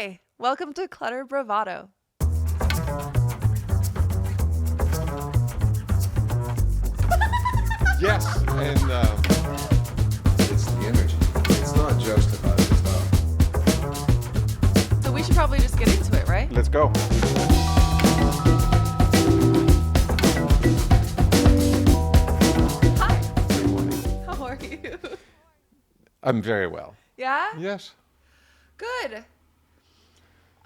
Hi, welcome to Clutter Bravado. Yes, and It's the energy. It's not just about the stuff. So we should probably just get into it, right? let's go. Hi, Good morning. how are you? I'm very well. Yeah? Yes. Good.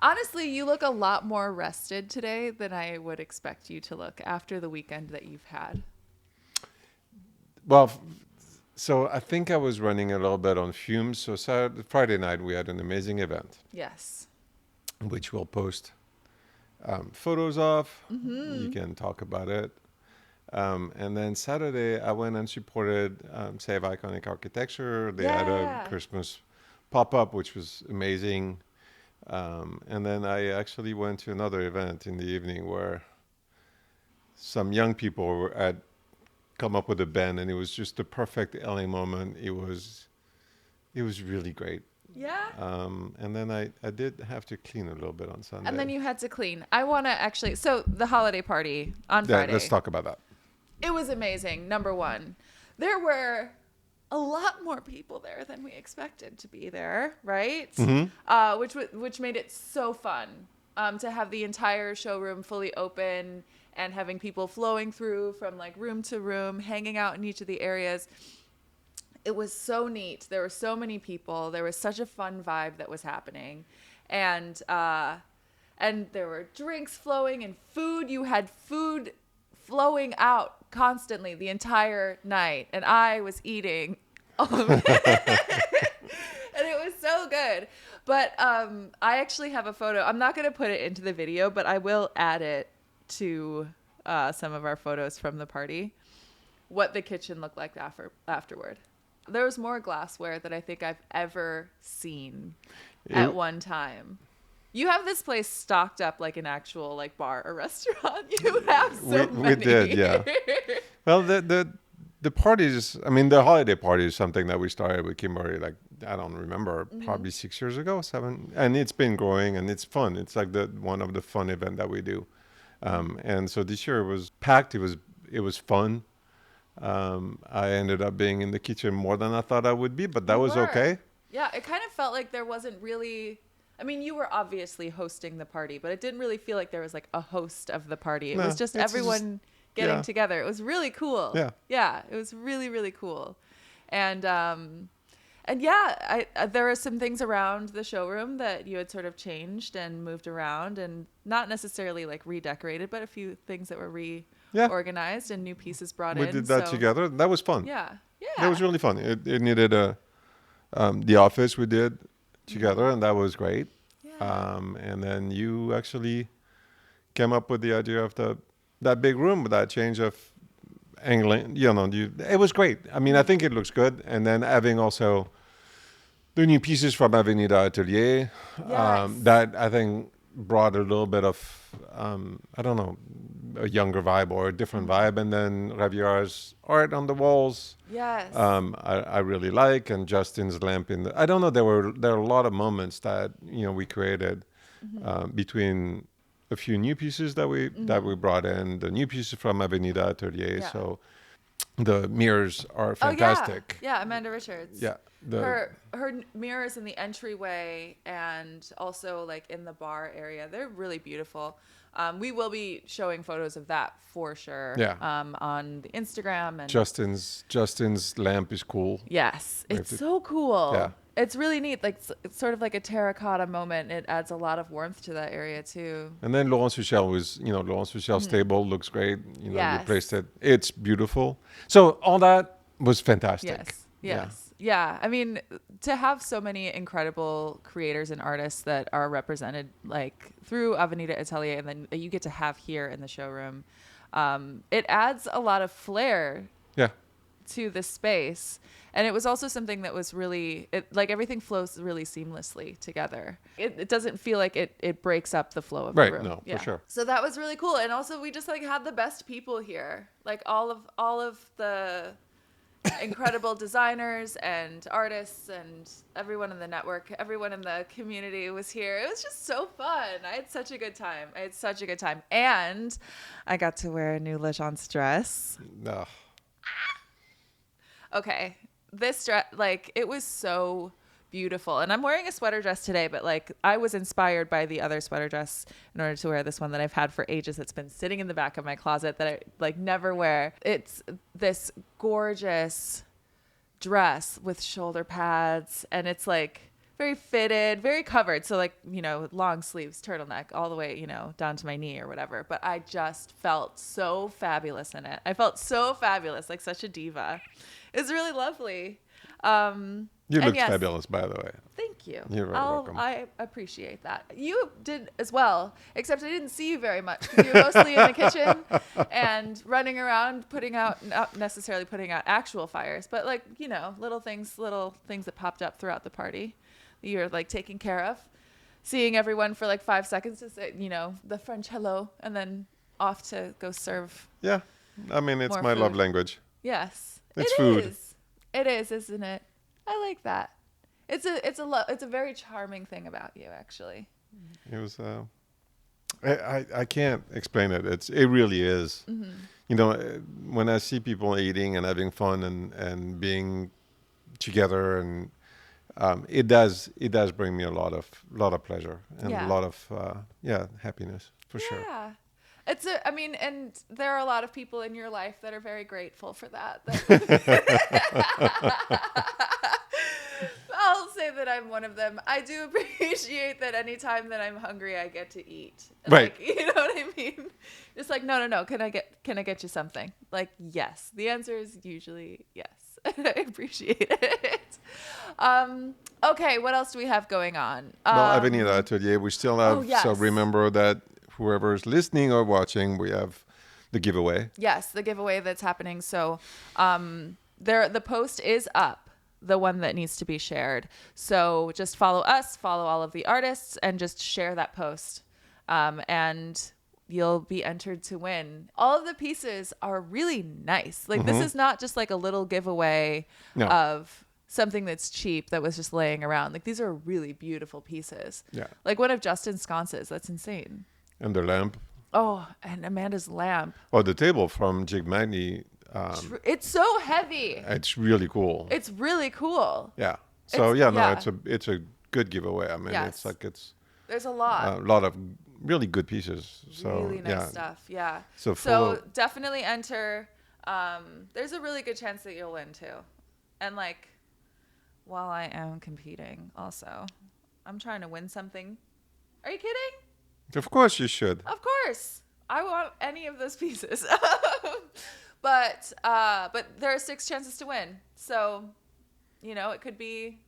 Honestly, you look a lot more rested today than I would expect you to look after the weekend that you've had. Well, so I think I was running a little bit on fumes. So Friday night we had an amazing event, Yes. which we'll post photos of. You can talk about it. And then Saturday I went and supported Save Iconic Architecture. They had Yeah. a Christmas pop-up, which was amazing. And then I actually went to another event in the evening where some young people had come up with a band, and it was just the perfect LA moment. It was really great. Yeah. And then I did have to clean a little bit on Sunday. And then you had to clean. I want to actually, so the holiday party on Yeah, Friday. let's talk about that. It was amazing. Number one, there were a lot more people there than we expected to be there, right? Which made it so fun to have the entire showroom fully open and having people flowing through from like room to room, hanging out in each of the areas. It was so neat. There were so many people. There was such a fun vibe that was happening, and there were drinks flowing and food. You had food flowing out constantly the entire night, and I was eating all of it. And it was so good. But I actually have a photo. I'm not going to put it into the video, but I will add it to some of our photos from the party, what the kitchen looked like afterward. There was more glassware than I think I've ever seen at one time. You have this place stocked up like an actual like bar or restaurant. You have so many. We did, yeah. Well, the parties, I mean, the holiday party is something that we started with Kimberly, like, I don't remember, probably 6 years ago, 7. And it's been growing and it's fun. It's like one of the fun events that we do. And so this year it was packed. It was fun. I ended up being in the kitchen more than I thought I would be, but that was okay. Yeah, it kind of felt like there wasn't really. I mean, you were obviously hosting the party, but it didn't really feel like there was like a host of the party. It was just everyone getting together. It was really cool. Yeah. Yeah, it was really, really cool. And yeah, there were some things around the showroom that you had sort of changed and moved around, and not necessarily like redecorated, but a few things that were reorganized and new pieces brought in. We did that together. That was fun. Yeah. Yeah. That was really fun. It needed the office we did together, and that was great. Yeah. And then you actually came up with the idea of that big room with that change of angling. It was great. I mean, I think it looks good. And then having also the new pieces from Avenida Atelier, Yes. that I think brought a little bit of, I don't know, a younger vibe or a different vibe. And then Ravier's art on the walls. Yes. I really like, and Justin's lamp I don't know, there are a lot of moments that we created between a few new pieces that we brought in, the new pieces from Avenida Atelier. Yeah. So the mirrors are fantastic. Yeah, Amanda Richards. Yeah, her mirrors in the entryway and also like in the bar area, they're really beautiful. We will be showing photos of that for sure. Yeah. On the Instagram and Justin's lamp is cool. yes, it's so cool. Yeah. It's really neat. Like it's sort of like a terracotta moment. It adds a lot of warmth to that area too. And then Laurent Suchel Laurent Suchel's table looks great. Yes. Replaced it. It's beautiful. So all that was fantastic. Yes. Yeah. I mean, to have so many incredible creators and artists that are represented like through Avenida Atelier and then that you get to have here in the showroom, it adds a lot of flair Yeah. to the space. And it was also something that was really, like everything flows really seamlessly together. It doesn't feel like it breaks up the flow of the room. No, for sure. So that was really cool. And also we just like had the best people here. Like all of the incredible designers and artists and everyone in the network, everyone in the community was here. It was just so fun. I had such a good time. And I got to wear a new Legence dress. Ugh. Okay. This dress, like, it was so beautiful. And I'm wearing a sweater dress today, but like I was inspired by the other sweater dress in order to wear this one that I've had for ages. It's been sitting in the back of my closet that I like never wear. It's this gorgeous dress with shoulder pads, and it's like very fitted, very covered. So like, you know, long sleeves, turtleneck all the way, you know, down to my knee or whatever. But I just felt so fabulous in it. I felt so fabulous, like such a diva. It was really lovely. You looked fabulous, by the way. Thank you. You're very welcome. I appreciate that. You did as well, except I didn't see you very much because you're mostly in the kitchen and running around not necessarily putting out actual fires, but like, you know, little things that popped up throughout the party that you're like taking care of. Seeing everyone for like 5 seconds to say, you know, the French hello, and then off to go serve. Yeah. I mean, it's my food. love language. Yes. It's food. It is, isn't it? I like that. It's a very charming thing about you, actually. It was. I can't explain it. It really is. Mm-hmm. You know, when I see people eating and having fun and being together, and it does bring me a lot of pleasure and a lot of happiness for sure. Yeah. And there are a lot of people in your life that are very grateful for that. I'll say that I'm one of them. I do appreciate that anytime that I'm hungry, I get to eat. Right. Like, you know what I mean? Just like, no. Can I get you something? Like, yes. The answer is usually yes. I appreciate it. Okay. What else do we have going on? Avenida Atelier, we still have. yes. So remember that whoever's listening or watching, we have the giveaway. Yes, the giveaway that's happening. So, the post is up. The one that needs to be shared. So just follow us, follow all of the artists, and just share that post. And you'll be entered to win. All of the pieces are really nice. Like this is not just like a little giveaway of something that's cheap that was just laying around. Like these are really beautiful pieces. Yeah. Like one of Justin's sconces. That's insane. And the lamp. Oh, and Amanda's lamp. Oh, the table from Jig Magni. It's so heavy. It's really cool. It's really cool. Yeah. So it's a good giveaway. I mean, Yes. There's a a lot. lot of really good pieces. So Really nice stuff. Yeah. So definitely enter. There's a really good chance that you'll win too. And like, while I am competing also, I'm trying to win something. Are you kidding? Of course you should. Of course. I want any of those pieces. But there are 6 chances to win. So, you know, it could be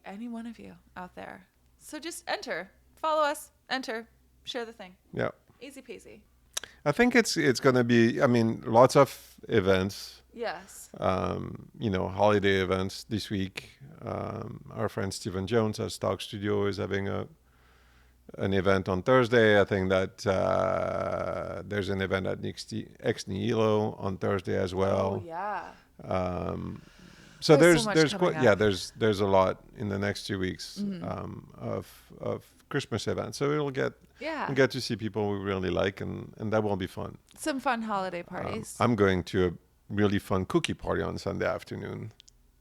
any one of you out there. So just enter, follow us, enter, share the thing. Yeah. Easy peasy. I think it's going to be, I mean, lots of events. Yes. You know, holiday events this week. Our friend Stephen Jones at Stock Studio is having an event on Thursday. I think that there's an event at Ex Nihilo on Thursday as well. Oh yeah. So There's so much there's coming quite, yeah, up. there's a lot in the next 2 weeks of Christmas events. So we'll get to see people we really like, and that will be fun. Some fun holiday parties. I'm going to a really fun cookie party on Sunday afternoon.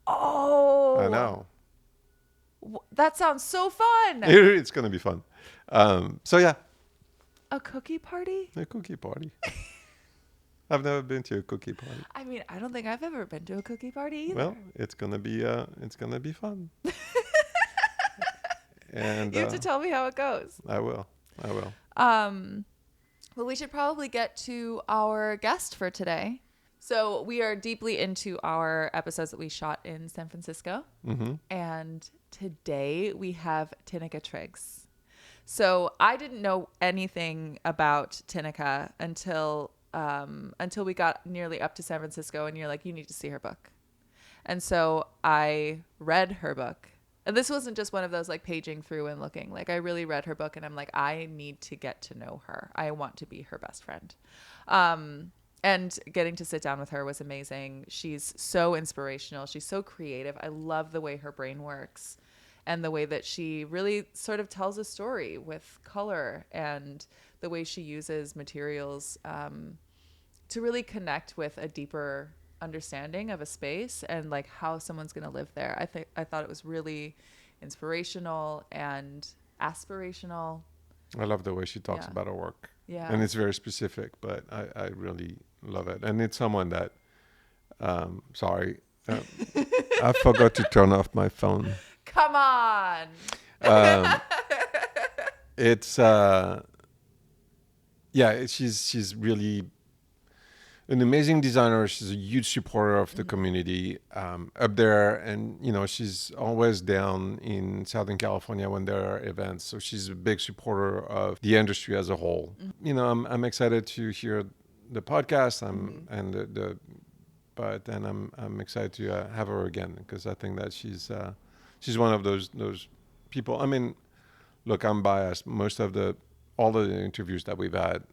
Oh. I know. That sounds so fun. It's going to be fun. So yeah. A cookie party? A cookie party. I've never been to a cookie party. I mean, I don't think I've ever been to a cookie party either. Well, it's gonna be fun. And you have to tell me how it goes. I will. Well, we should probably get to our guest for today. So we are deeply into our episodes that we shot in San Francisco. Mm-hmm. And today we have Tineke Triggs. So I didn't know anything about Tineke until we got nearly up to San Francisco, and you're like, you need to see her book. And so I read her book. And this wasn't just one of those like paging through and looking. Like I really read her book, and I'm like, I need to get to know her. I want to be her best friend. And getting to sit down with her was amazing. She's so inspirational. She's so creative. I love the way her brain works and the way that she really sort of tells a story with color and the way she uses materials to really connect with a deeper understanding of a space and like how someone's going to live there. I thought it was really inspirational and aspirational. I love the way she talks Yeah. about her work. Yeah. And it's very specific, but I really love it. And it's someone that, sorry, I forgot to turn off my phone. Come on. It's, she's really an amazing designer. She's a huge supporter of the community up there. And, you know, she's always down in Southern California when there are events. So she's a big supporter of the industry as a whole. You know, I'm excited to hear the podcast and I'm excited to have her again because I think that she's one of those people. I mean, look, I'm biased. All the interviews that we've had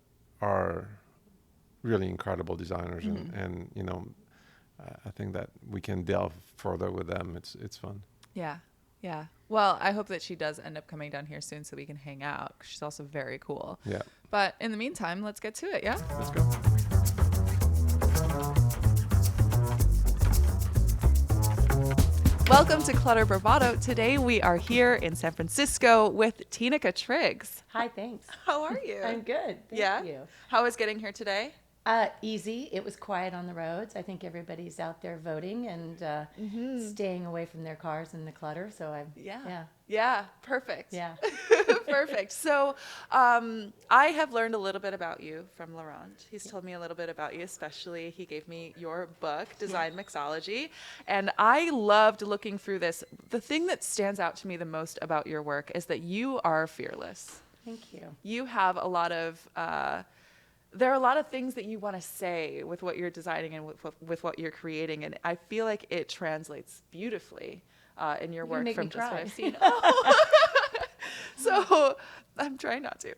are really incredible designers, and you know, I think that we can delve further with them. It's fun. Yeah. Yeah. Well, I hope that she does end up coming down here soon so we can hang out. 'Cause she's also very cool. Yeah. But in the meantime, let's get to it. Yeah. Let's go. Welcome to Clutter Bravado. Today we are here in San Francisco with Tineke Triggs. Hi, thanks. How are you? I'm good. Thank you. How was getting here today? Easy. It was quiet on the roads. I think everybody's out there voting and staying away from their cars and the clutter. So Yeah. Perfect. Yeah. Perfect. So I have learned a little bit about you from Laurent. He's told me a little bit about you, especially he gave me your book, Design Mixology. And I loved looking through this. The thing that stands out to me the most about your work is that you are fearless. Thank you. You have a lot of there are a lot of things that you want to say with what you're designing and with what you're creating, and I feel like it translates beautifully in your work from just what I've seen. So I'm trying not to.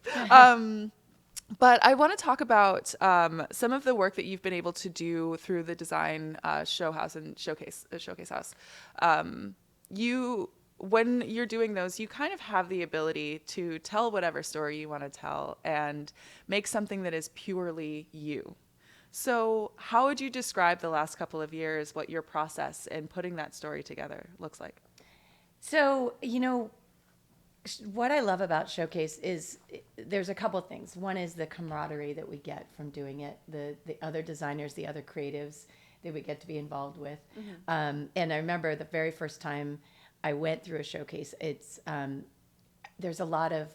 But I want to talk about some of the work that you've been able to do through the design show house and showcase house. When you're doing those, you kind of have the ability to tell whatever story you want to tell and make something that is purely you. So how would you describe the last couple of years, what your process in putting that story together looks like? So, you know, what I love about Showcase is there's a couple things. One is the camaraderie that we get from doing it, the other designers, the other creatives that we get to be involved with. And I remember the very first time I went through a showcase, there's a lot of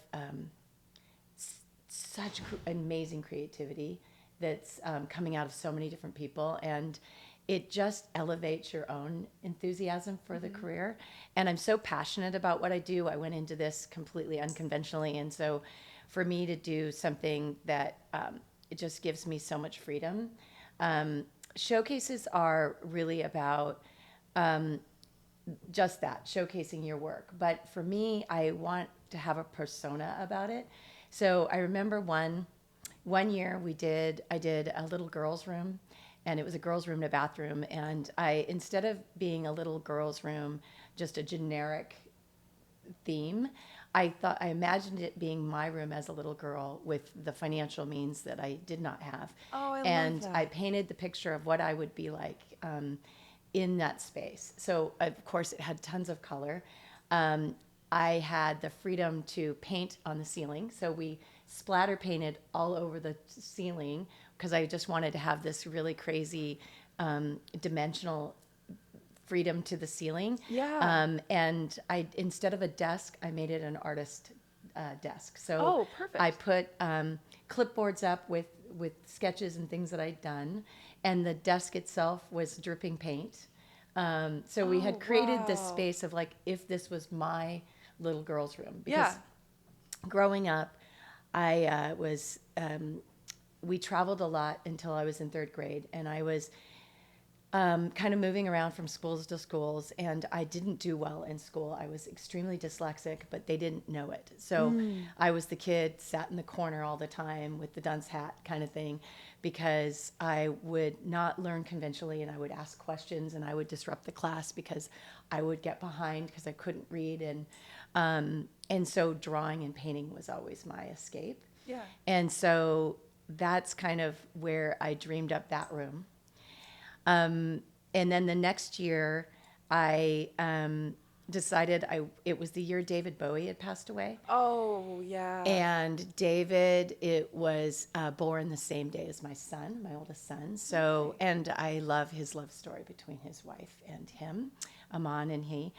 such amazing creativity that's coming out of so many different people, and it just elevates your own enthusiasm for the career. And I'm so passionate about what I do. I went into this completely unconventionally, and so for me to do something that it just gives me so much freedom. Showcases are really about just that, showcasing your work. But for me, I want to have a persona about it. So I remember one year I did a little girl's room, and it was a girl's room and a bathroom. And instead of being a little girl's room, just a generic theme, I imagined it being my room as a little girl with the financial means that I did not have. Oh, I love and that. I painted the picture of what I would be like in that space. So of course it had tons of color. I had the freedom to paint on the ceiling. So we splatter painted all over the ceiling because I just wanted to have this really crazy dimensional freedom to the ceiling. Yeah. And instead of a desk, I made it an artist desk. So perfect. I put clipboards up with sketches and things that I'd done, and the desk itself was dripping paint. So we had created this space of like, if this was my little girl's room. Because growing up, I we traveled a lot until I was in third grade, and I was kind of moving around from schools to schools, and I didn't do well in school. I was extremely dyslexic, but they didn't know it. So I was the kid sat in the corner all the time with the dunce hat kind of thing, because I would not learn conventionally, and I would ask questions, and I would disrupt the class because I would get behind because I couldn't read, and so drawing and painting was always my escape. Yeah. And so that's kind of where I dreamed up that room. And then the next year, I decided it was the year David Bowie had passed away. Oh, yeah. And David, it was born the same day as my son, my oldest son. So, and I love his love story between his wife and him, Aman and he.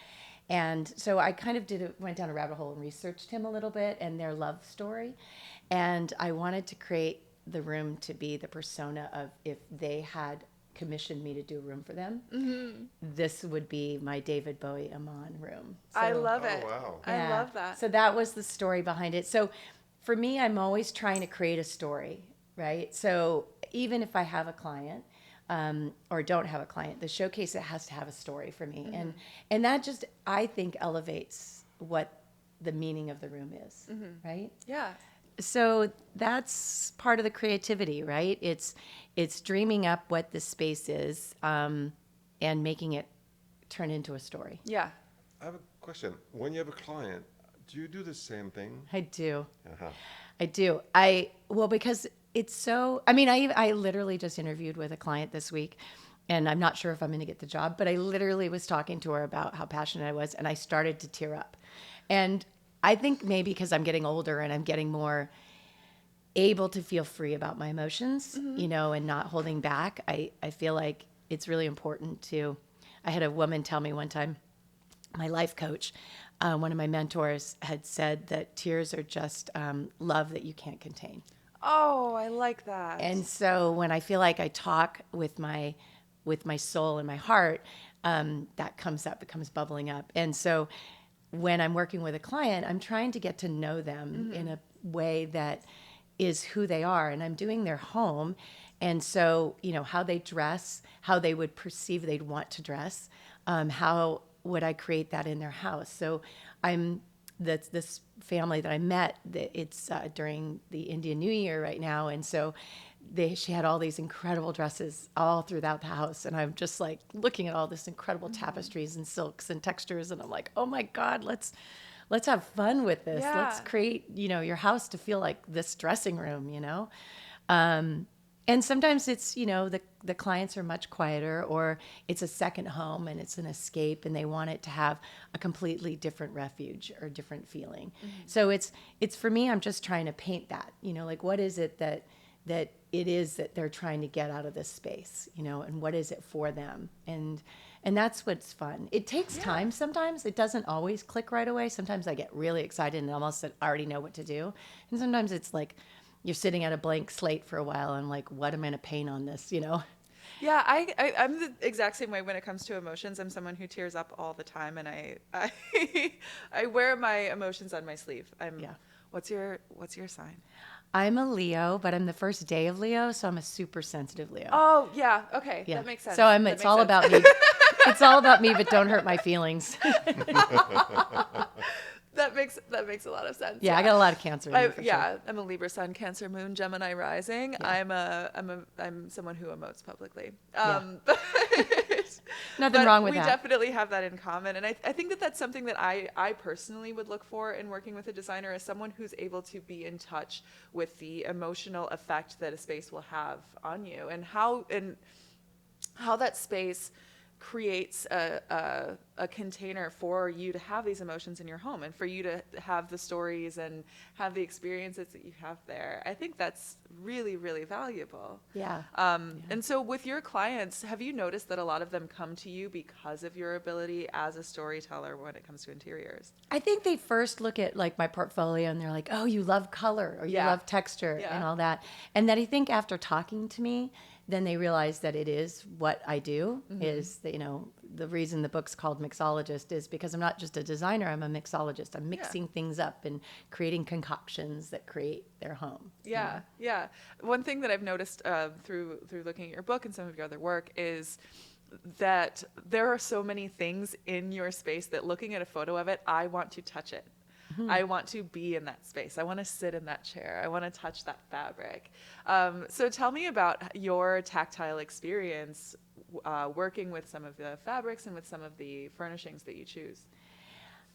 And so I kind of went down a rabbit hole and researched him a little bit and their love story. And I wanted to create the room to be the persona of, if they had commissioned me to do a room for them, this would be my David Bowie Aman room. So, I love it. Oh, wow. I love that. So that was the story behind it. So for me, I'm always trying to create a story, right? So even if I have a client or don't have a client, the showcase, it has to have a story for me. And that just, I think, elevates what the meaning of the room is, right? Yeah. So that's part of the creativity, right? It's dreaming up what the space is and making it turn into a story. Yeah. I have a question. When you have a client, do you do the same thing? I do. Uh-huh. I do. Well, because it's so, I literally just interviewed with a client this week, and I'm not sure if I'm going to get the job, but I literally was talking to her about how passionate I was, and I started to tear up. And I think maybe because I'm getting older and I'm getting more able to feel free about my emotions, and not holding back. I feel like it's really important I had a woman tell me one time, my life coach, one of my mentors had said that tears are just love that you can't contain. Oh, I like that. And so when I feel like I talk with my soul and my heart, that comes up, it comes bubbling up. And so when I'm working with a client, I'm trying to get to know them in a way that is who they are, and I'm doing their home. And so, how they dress, how they would perceive they'd want to dress, how would I create that in their house? So this family that I met, it's during the Indian New Year right now. And so she had all these incredible dresses all throughout the house. And I'm just like looking at all this incredible tapestries and silks and textures. And I'm like, oh my God, let's have fun with this. Yeah. Let's create, your house to feel like this dressing room, And sometimes it's, the clients are much quieter, or it's a second home and it's an escape and they want it to have a completely different refuge or different feeling. So it's for me, I'm just trying to paint that, like what is it that it is that they're trying to get out of this space, and what is it for them? And that's what's fun. It takes time sometimes. It doesn't always click right away. Sometimes I get really excited and almost already know what to do. And sometimes it's like, you're sitting at a blank slate for a while and like, what am I going to paint on this, Yeah, I'm the exact same way when it comes to emotions. I'm someone who tears up all the time, and I wear my emotions on my sleeve. What's your sign? I'm a Leo, but I'm the first day of Leo, so I'm a super sensitive Leo. Oh, yeah. Okay. Yeah. That makes sense. So it's all about me. It's all about me, but don't hurt my feelings. That makes a lot of sense. Yeah, I got a lot of Cancer in me for sure. I'm a Libra Sun, Cancer Moon, Gemini Rising. Yeah. I'm someone who emotes publicly. Nothing wrong with that. We definitely have that in common, and I think that's something that I personally would look for in working with a designer, as someone who's able to be in touch with the emotional effect that a space will have on you, and how that space creates a container for you to have these emotions in your home, and for you to have the stories and have the experiences that you have there. I think that's really, really valuable. Yeah. And so with your clients, have you noticed that a lot of them come to you because of your ability as a storyteller when it comes to interiors? I think they first look at like my portfolio and they're like, oh, you love color or you love texture and all that. And then I think after talking to me, then they realize that it is what I do, is that, the reason the book's called Mixologist is because I'm not just a designer, I'm a mixologist. I'm mixing things up and creating concoctions that create their home. Yeah, yeah. One thing that I've noticed through looking at your book and some of your other work is that there are so many things in your space that looking at a photo of it, I want to touch it. I want to be in that space. I want to sit in that chair. I want to touch that fabric. So tell me about your tactile experience working with some of the fabrics and with some of the furnishings that you choose.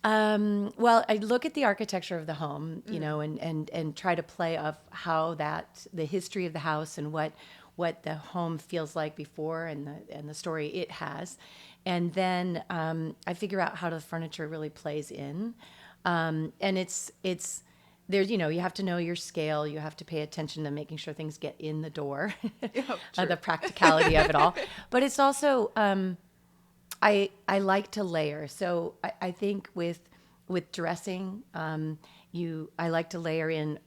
Well, I look at the architecture of the home, you know, and try to play off how the history of the house and what the home feels like before and the story it has. And then I figure out how the furniture really plays in. And it's there's, you know, you have to know your scale. You have to pay attention to making sure things get in the door, the practicality of it all. But it's also, I like to layer. So I think with dressing, I like to layer in,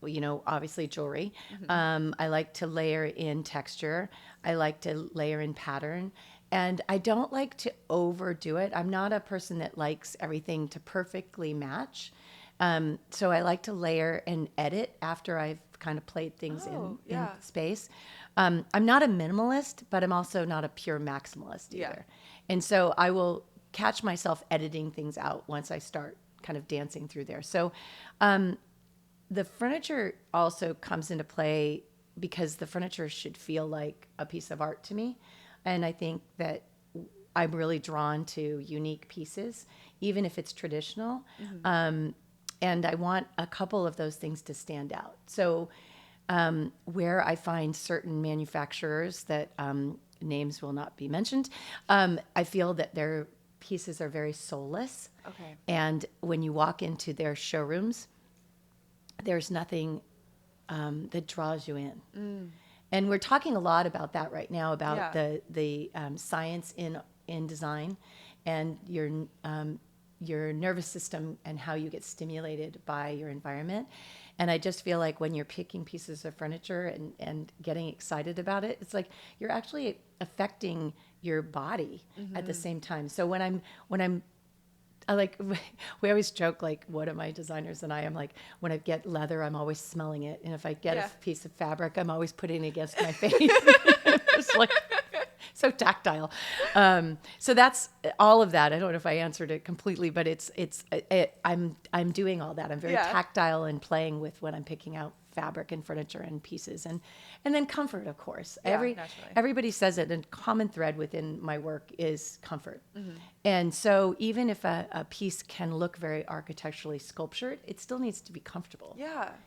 you know, obviously jewelry. I like to layer in texture. I like to layer in pattern. And I don't like to overdo it. I'm not a person that likes everything to perfectly match. So I like to layer and edit after I've kind of played things in space. I'm not a minimalist, but I'm also not a pure maximalist either. And so I will catch myself editing things out once I start kind of dancing through there. So the furniture also comes into play because the furniture should feel like a piece of art to me. And I think that I'm really drawn to unique pieces, even if it's traditional. And I want a couple of those things to stand out. So where I find certain manufacturers that names will not be mentioned, I feel that their pieces are very soulless. Okay. And when you walk into their showrooms, there's nothing that draws you in. And we're talking a lot about that right now, about the science in design and your nervous system and how you get stimulated by your environment. And I just feel like when you're picking pieces of furniture and getting excited about it, it's like you're actually affecting your body at the same time. So I like, we always joke, like, one of my designers and I am like, when I get leather, I'm always smelling it. And if I get a piece of fabric, I'm always putting it against my face. It's like so tactile. So that's all of that. I don't know if I answered it completely, but I'm doing all that. I'm very tactile and playing with when I'm picking out fabric and furniture and pieces, and then comfort, of course. Everybody says it, and common thread within my work is comfort. And so even if a piece can look very architecturally sculptured, it still needs to be comfortable.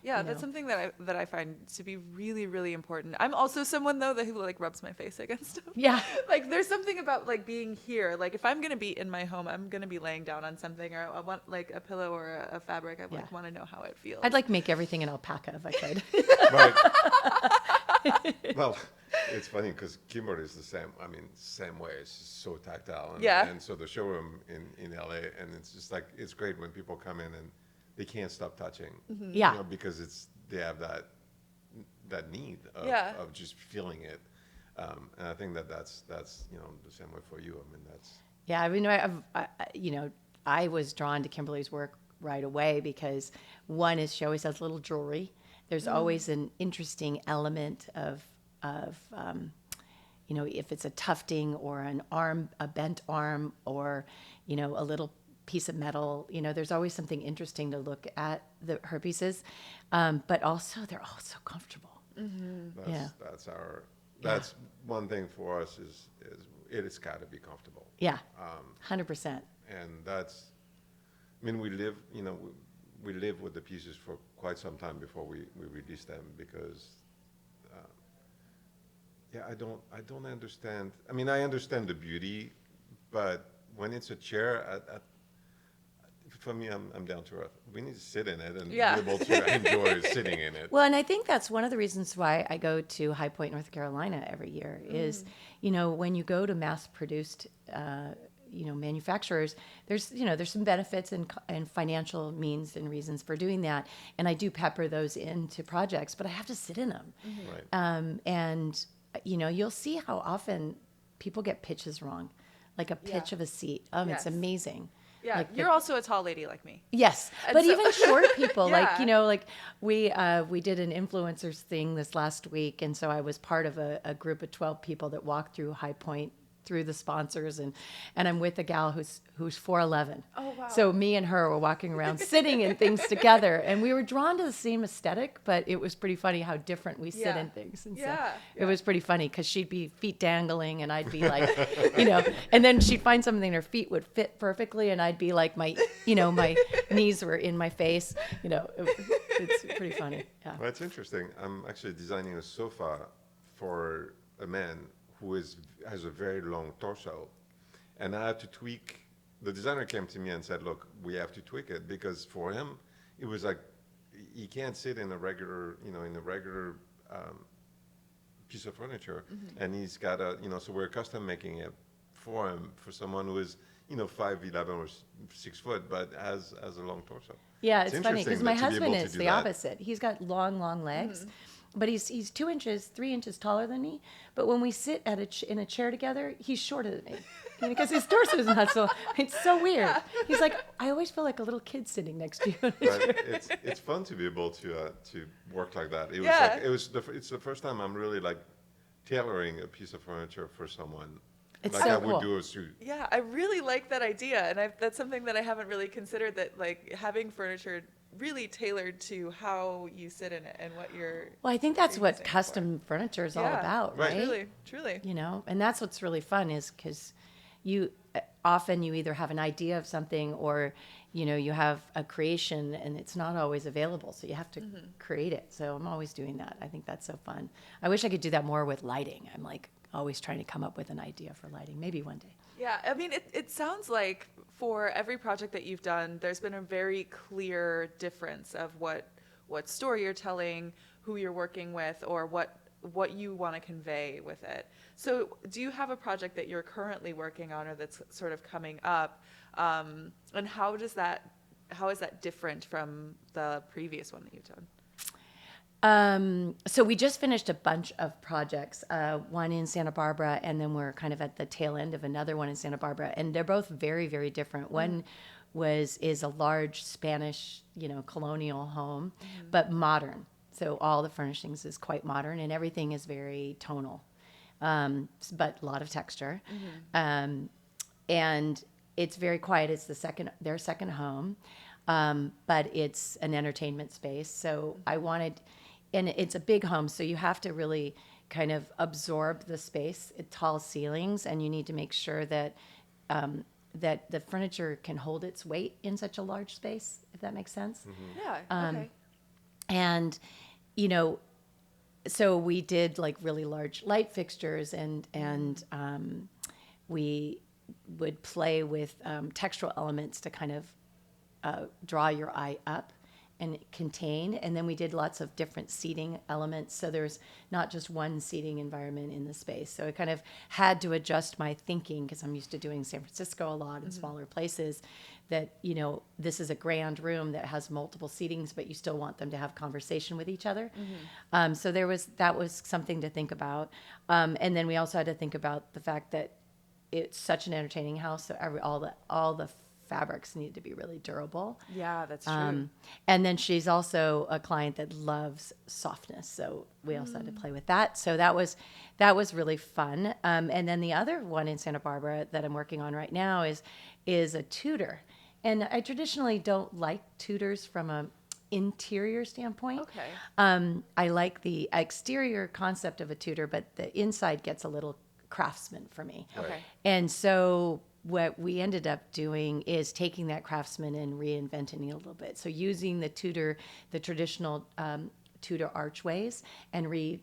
That's something that I find to be really, really important. I'm also someone though who like rubs my face against stuff. Like there's something about like being here. Like if I'm gonna be in my home, I'm gonna be laying down on something, or I want like a pillow or a fabric. I like want to know how it feels. I'd like make everything in alpaca if I could. Right. Well, it's funny because Kimberly is the same. I mean, same way. It's just so tactile. And, and so the showroom in LA, and it's just like, it's great when people come in and they can't stop touching. You know, because they have that need of just feeling it. And I think that's you know, the same way for you. I mean, that's. Yeah, I mean, I was drawn to Kimberly's work right away because one is she always has little jewelry. There's always an interesting element of you know, if it's a tufting or an arm, a bent arm, or, you know, a little piece of metal, you know, there's always something interesting to look at her pieces. But also they're all so comfortable. That's one thing for us is it's got to be comfortable. 100%. And that's, I mean, we live with the pieces for quite some time before we release them because, I don't understand. I mean, I understand the beauty, but when it's a chair, for me, I'm down to earth. We need to sit in it and be able to enjoy sitting in it. Well, and I think that's one of the reasons why I go to High Point, North Carolina every year is, you know, when you go to mass-produced manufacturers, there's some benefits and financial means and reasons for doing that. And I do pepper those into projects, but I have to sit in them. Right. And, you know, you'll see how often people get pitches wrong, like a pitch of a seat. It's amazing. Yeah, like you're also a tall lady like me. Yes, and but even short people, like, you know, like we did an influencers thing this last week, and so I was part of a group of 12 people that walked through High Point through the sponsors, and I'm with a gal who's 4'11". Oh, wow. So me and her were walking around sitting in things together, and we were drawn to the same aesthetic, but it was pretty funny how different we sit in things. And so it was pretty funny because she'd be feet dangling and I'd be like, and then she'd find something her feet would fit perfectly, and I'd be like my knees were in my face. It's pretty funny. Yeah. Well, it's interesting. I'm actually designing a sofa for a man who has a very long torso, and I had to tweak. The designer came to me and said, "Look, we have to tweak it because for him, it was like he can't sit in a regular, piece of furniture, and he's got so we're custom making it for him for someone who is 5'11" or 6 foot, but has a long torso." Yeah, it's funny because interesting my to be able husband to is do the that. opposite. He's got long legs, but he's 2 inches, 3 inches taller than me. But when we sit in a chair together, he's shorter than me because his torso is not so. It's so weird. He's like, I always feel like a little kid sitting next to you. But it's fun to be able to work like that. It's the first time I'm really like tailoring a piece of furniture for someone. It's like so I would cool. do a suit. Yeah, I really like that idea, and that's something that I haven't really considered. That like having furniture really tailored to how you sit in it and what you're. Well, I think that's you're what using it custom furniture is all about, Right. right? Truly. And that's what's really fun is because you often you either have an idea of something or you have a creation and it's not always available, so you have to create it. So I'm always doing that. I think that's so fun. I wish I could do that more with lighting. I'm like always trying to come up with an idea for lighting, maybe one day. Yeah, I mean, it sounds like for every project that you've done, there's been a very clear difference of what story you're telling, who you're working with, or what you want to convey with it. So do you have a project that you're currently working on or that's sort of coming up? And how is that different from the previous one that you've done? So we just finished a bunch of projects, one in Santa Barbara, and then we're kind of at the tail end of another one in Santa Barbara, and they're both very, very different. One is a large Spanish, colonial home, but modern. So all the furnishings is quite modern, and everything is very tonal, but a lot of texture, and it's very quiet. It's their second home, but it's an entertainment space. So I wanted. And it's a big home, so you have to really kind of absorb the space. Tall ceilings, and you need to make sure that that the furniture can hold its weight in such a large space, if that makes sense. Yeah. Okay. And so we did like really large light fixtures, and we would play with textural elements to kind of draw your eye up and contain. And then we did lots of different seating elements. So there's not just one seating environment in the space. So I kind of had to adjust my thinking because I'm used to doing San Francisco a lot in smaller places that, this is a grand room that has multiple seatings, but you still want them to have conversation with each other. So that was something to think about. And then we also had to think about the fact that it's such an entertaining house. So all the fabrics need to be really durable. Yeah, that's true. And then she's also a client that loves softness, so we also had to play with that. So that was really fun. And then the other one in Santa Barbara that I'm working on right now is a Tudor, and I traditionally don't like Tudors from a interior standpoint. Okay. I like the exterior concept of a Tudor, but the inside gets a little craftsman for me. Okay. And so what we ended up doing is taking that craftsman and reinventing it a little bit. So using the traditional Tudor archways and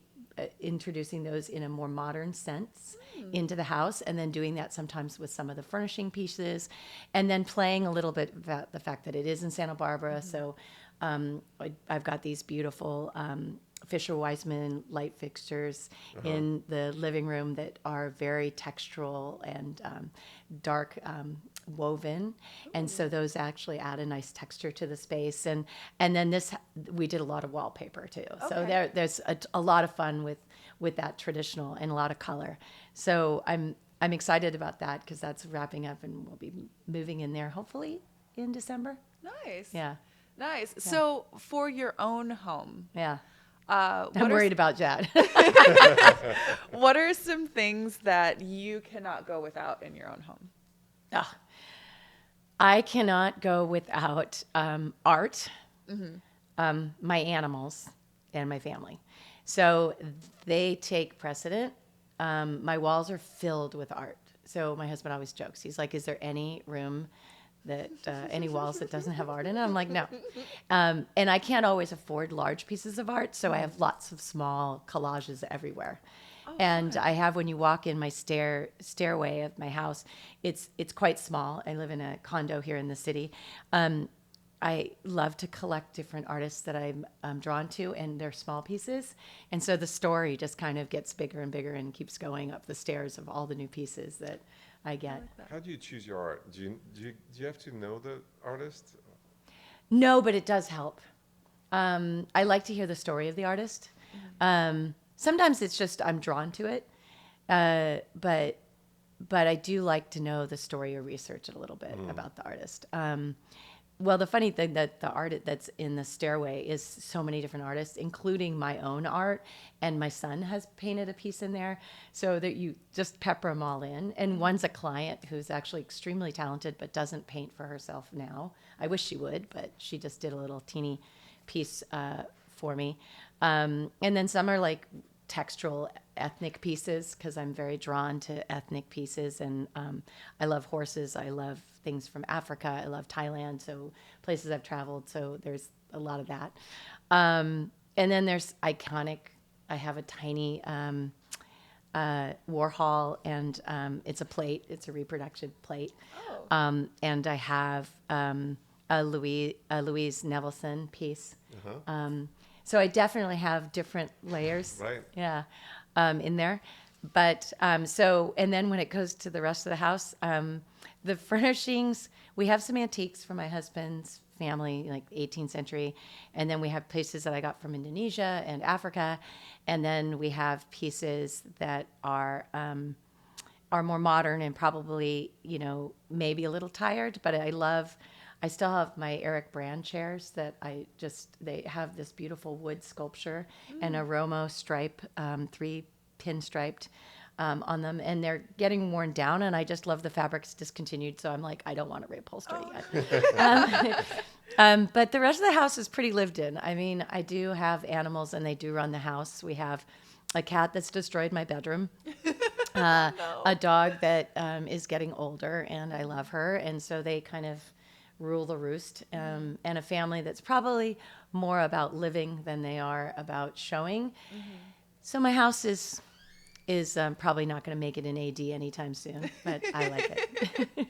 introducing those in a more modern sense into the house, and then doing that sometimes with some of the furnishing pieces, and then playing a little bit about the fact that it is in Santa Barbara. So I've got these beautiful Fisher Weisman light fixtures in the living room that are very textural and dark woven, and so those actually add a nice texture to the space. And then we did a lot of wallpaper too. So there's a lot of fun with that traditional and a lot of color. So I'm excited about that because that's wrapping up, and we'll be moving in there hopefully in December. Nice. Yeah. Nice. So for your own home, Yeah. I'm worried about Jad. What are some things that you cannot go without in your own home? Oh, I cannot go without art, my animals, and my family. So they take precedent. My walls are filled with art. So my husband always jokes. He's like, "Is there any room that any walls that doesn't have art in it?" I'm like, "No." And I can't always afford large pieces of art, so I have lots of small collages everywhere. And I have, when you walk in my stairway of my house, it's quite small. I live in a condo here in the city. I love to collect different artists that I'm drawn to, and they're small pieces. And so the story just kind of gets bigger and bigger and keeps going up the stairs of all the new pieces that I get. How do you choose your art? Do you have to know the artist? No, but it does help. I like to hear the story of the artist. Sometimes it's just I'm drawn to it, but I do like to know the story or research it a little bit about the artist. Well, the funny thing that the art that's in the stairway is so many different artists, including my own art, and my son has painted a piece in there, so that you just pepper them all in. And one's a client who's actually extremely talented but doesn't paint for herself now. I wish she would, but she just did a little teeny piece for me. And then some are like textural ethnic pieces, because I'm very drawn to ethnic pieces, and I love horses. I love things from Africa. I love Thailand, so places I've traveled. So there's a lot of that. And then there's iconic. I have a tiny Warhol, and it's a plate. It's a reproduction plate. Oh. And I have a Louise Nevelson piece. So I definitely have different layers. Right. Yeah, in there. But so, and then when it goes to the rest of the house, the furnishings, we have some antiques from my husband's family, like 18th century. And then we have pieces that I got from Indonesia and Africa. And then we have pieces that are more modern and probably, maybe a little tired, but I still have my Eric Brand chairs that they have this beautiful wood sculpture and a Romo stripe, 3 pinstriped on them, and they're getting worn down, and I just love the fabric's discontinued, so I'm like, I don't want to reupholster it yet. But the rest of the house is pretty lived in. I mean, I do have animals, and they do run the house. We have a cat that's destroyed my bedroom. A dog that is getting older, and I love her, and so they kind of rule the roost, and a family that's probably more about living than they are about showing. So my house is probably not going to make it an AD anytime soon, but I like it.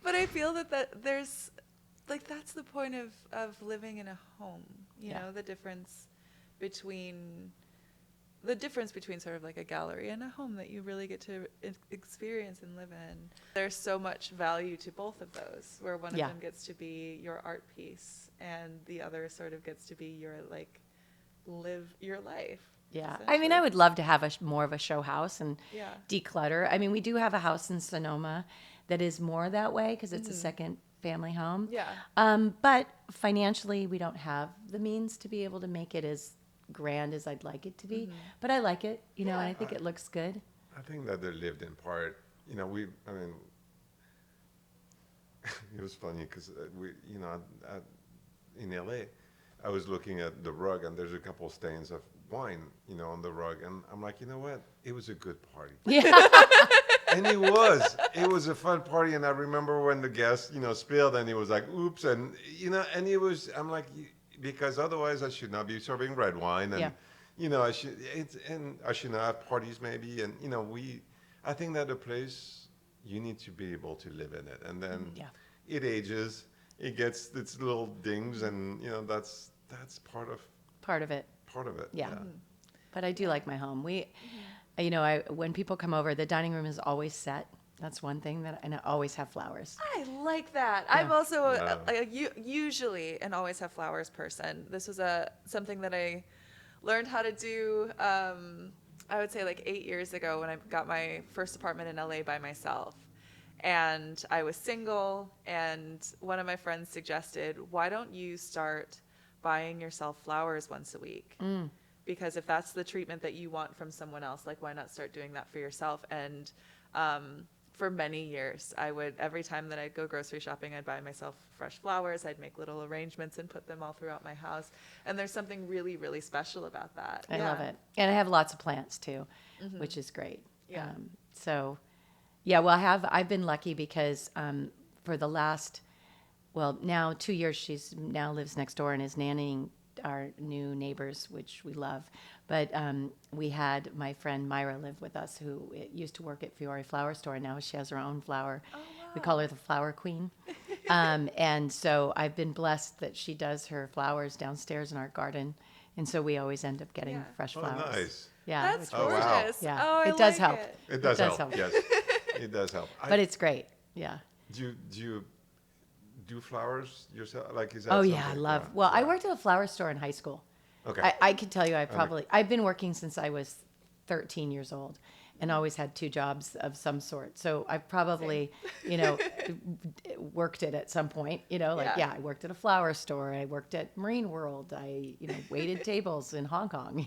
But I feel that there's, like, that's the point of living in a home, you know, the difference between sort of like a gallery and a home that you really get to experience and live in. There's so much value to both of those, where one of them gets to be your art piece and the other sort of gets to be your, like, live your life. Yeah. I mean, I would love to have more of a show house and declutter. I mean, we do have a house in Sonoma that is more that way because it's a second family home. Yeah. But financially, we don't have the means to be able to make it as grand as I'd like it to be. But I like it, and I think it looks good. I think that they lived in part. It was funny because in LA, I was looking at the rug, and there's a couple stains of wine, on the rug, and I'm like, you know what? It was a good party. Yeah. And it was a fun party, and I remember when the guest, spilled, and he was like, oops, and and it was, I'm like, because otherwise I should not be serving red wine, and I should not have parties maybe, and I think that a place, you need to be able to live in it, and then it ages, it gets its little dings, and that's part of it. Yeah. But I do like my home. When people come over, the dining room is always set. That's one thing and I always have flowers. I like that. Yeah. I'm also usually an always have flowers person. This was something that I learned how to do, I would say like 8 years ago when I got my first apartment in LA by myself. And I was single, and one of my friends suggested, why don't you start buying yourself flowers once a week? because if that's the treatment that you want from someone else, like why not start doing that for yourself? And for many years, I would, every time that I'd go grocery shopping, I'd buy myself fresh flowers. I'd make little arrangements and put them all throughout my house. And there's something really, really special about that. I love it. And I have lots of plants too, which is great. Yeah. So, yeah, well, I've been lucky because for the last, well, now 2 years, she's now lives next door and is nannying our new neighbors, which we love. But we had my friend Myra live with us, who used to work at Fiore Flower Store, and now she has her own flower. Oh, wow. We call her the Flower Queen. And so I've been blessed that she does her flowers downstairs in our garden, and so we always end up getting fresh flowers. Oh, nice. Yeah, That's Oh, gorgeous. wow. Yeah, Oh, it does help. It does help. Yes, it does help. But it's great. Yeah. Do you do flowers yourself? Like, is that Oh something? yeah, I love. Well, I worked at a flower store in high school. Okay. I can tell you, I've been working since I was 13 years old, and always had 2 jobs of some sort. So I've probably, worked it at some point. I worked at a flower store. I worked at Marine World. I, waited tables in Hong Kong.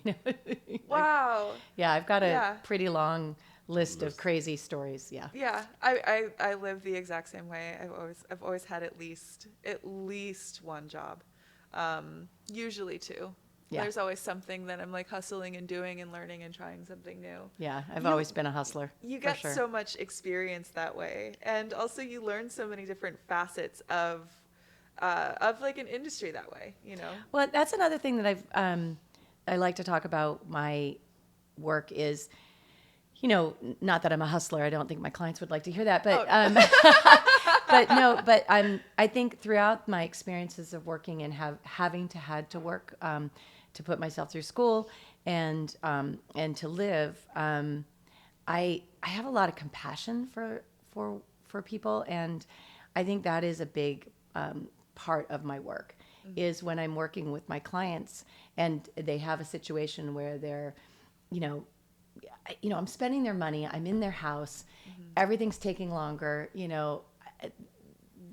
Wow. Yeah, I've got a pretty long list of crazy stories. Yeah. Yeah, I live the exact same way. I've always had at least one job, usually 2. Yeah. There's always something that I'm like hustling and doing and learning and trying something new. Yeah, I've always been a hustler. You for get sure. so much experience that way, and also you learn so many different facets of like an industry that way. Well, that's another thing that I like to talk about my work is, not that I'm a hustler. I don't think my clients would like to hear that, but I think throughout my experiences of working and having to work to put myself through school and to live, I have a lot of compassion for people, and I think that is a big part of my work. Is when I'm working with my clients and they have a situation where they're, I'm spending their money, I'm in their house, everything's taking longer,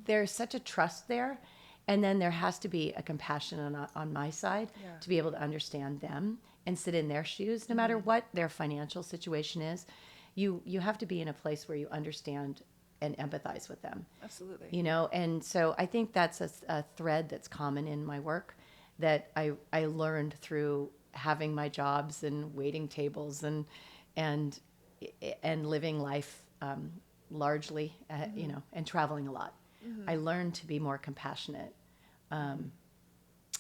there's such a trust there. And then there has to be a compassion on my side to be able to understand them and sit in their shoes, no matter what their financial situation is. You have to be in a place where you understand and empathize with them. Absolutely. And so I think that's a thread that's common in my work that I learned through having my jobs and waiting tables and living life largely, and traveling a lot. I learned to be more compassionate.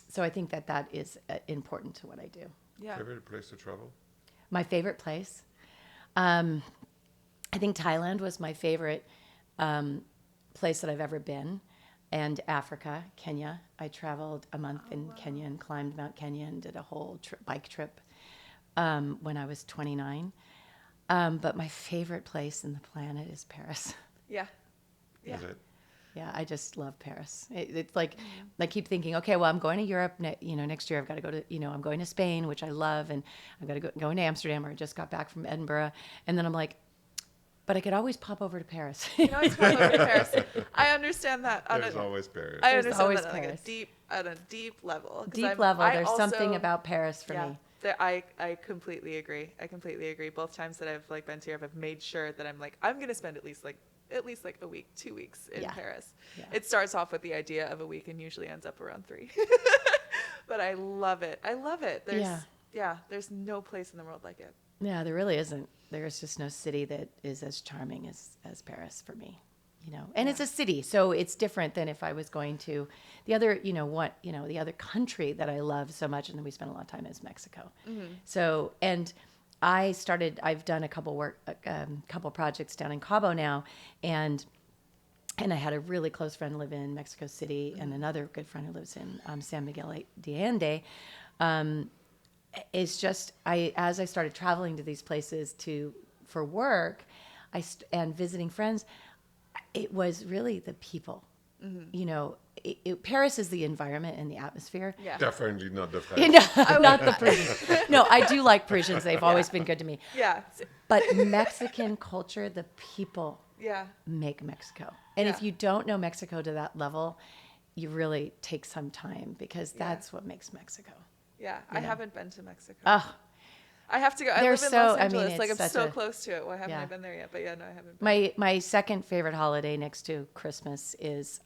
So I think that is important to what I do. Yeah. Favorite place to travel? My favorite place? I think Thailand was my favorite place that I've ever been. And Africa, Kenya. I traveled a month in Kenya and climbed Mount Kenya and did a whole bike trip when I was 29. But my favorite place in the planet is Paris. Yeah. Is it? Yeah, I just love Paris. It's like I keep thinking, okay, well, I'm going to Europe. Next year I've got to go to, I'm going to Spain, which I love, and I've got to go into Amsterdam. Or I just got back from Edinburgh, and then I'm like, but I could always pop over to Paris. You can always pop over to Paris. I understand that. There's always Paris. I understand always that Paris. on a deep level. There's something about Paris for me. I completely agree. Both times that I've been to Europe, I've made sure that I'm going to spend at least a week, 2 weeks in Paris. Yeah. It starts off with the idea of a week and usually ends up around 3. But I love it. There's no place in the world like it. Yeah, there really isn't. There's just no city that is as charming as Paris for me, And it's a city, so it's different than if I was going to the other, the other country that I love so much, and then we spend a lot of time is Mexico. So, and I've done a couple projects down in Cabo now, and I had a really close friend live in Mexico City, and another good friend who lives in San Miguel de Allende. It's just as I started traveling to these places for work, and visiting friends, it was really the people. Paris is the environment and the atmosphere. Yeah. Definitely not the French. Not the Parisians. No, I do like Parisians. They've always been good to me. Yeah. But Mexican culture, the people make Mexico. And if you don't know Mexico to that level, you really take some time, because that's what makes Mexico. Yeah. I haven't been to Mexico. Oh, I have to go. I They're live in so- Los I mean, Angeles. it's Like, I'm such so a- close to it. Why haven't I yeah. been there yet? But yeah, no, I haven't been. my second favorite holiday next to Christmas is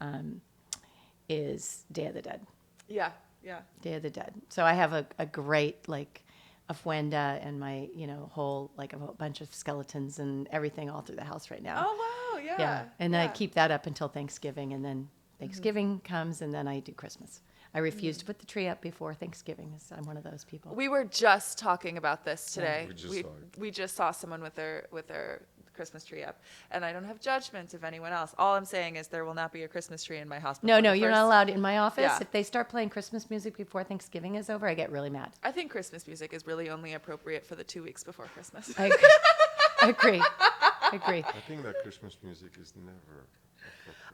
Day of the Dead. Yeah. Yeah. Day of the Dead. So I have a great like ofrenda and my whole like a bunch of skeletons and everything all through the house right now. Oh, wow. Yeah. Yeah, and I yeah. keep that up until Thanksgiving, and then Thanksgiving comes, and then I do Christmas. I refuse to put the tree up before Thanksgiving. I'm one of those people. We were just talking about this today. We just saw it. We just saw someone with their Christmas tree up, and I don't have judgment of anyone else. All I'm saying is there will not be a Christmas tree in my house. No, before the you're not first- allowed in my office. Yeah. If they start playing Christmas music before Thanksgiving is over, I get really mad. I think Christmas music is really only appropriate for the 2 weeks before Christmas. I agree. I agree. I agree. I think that Christmas music is never.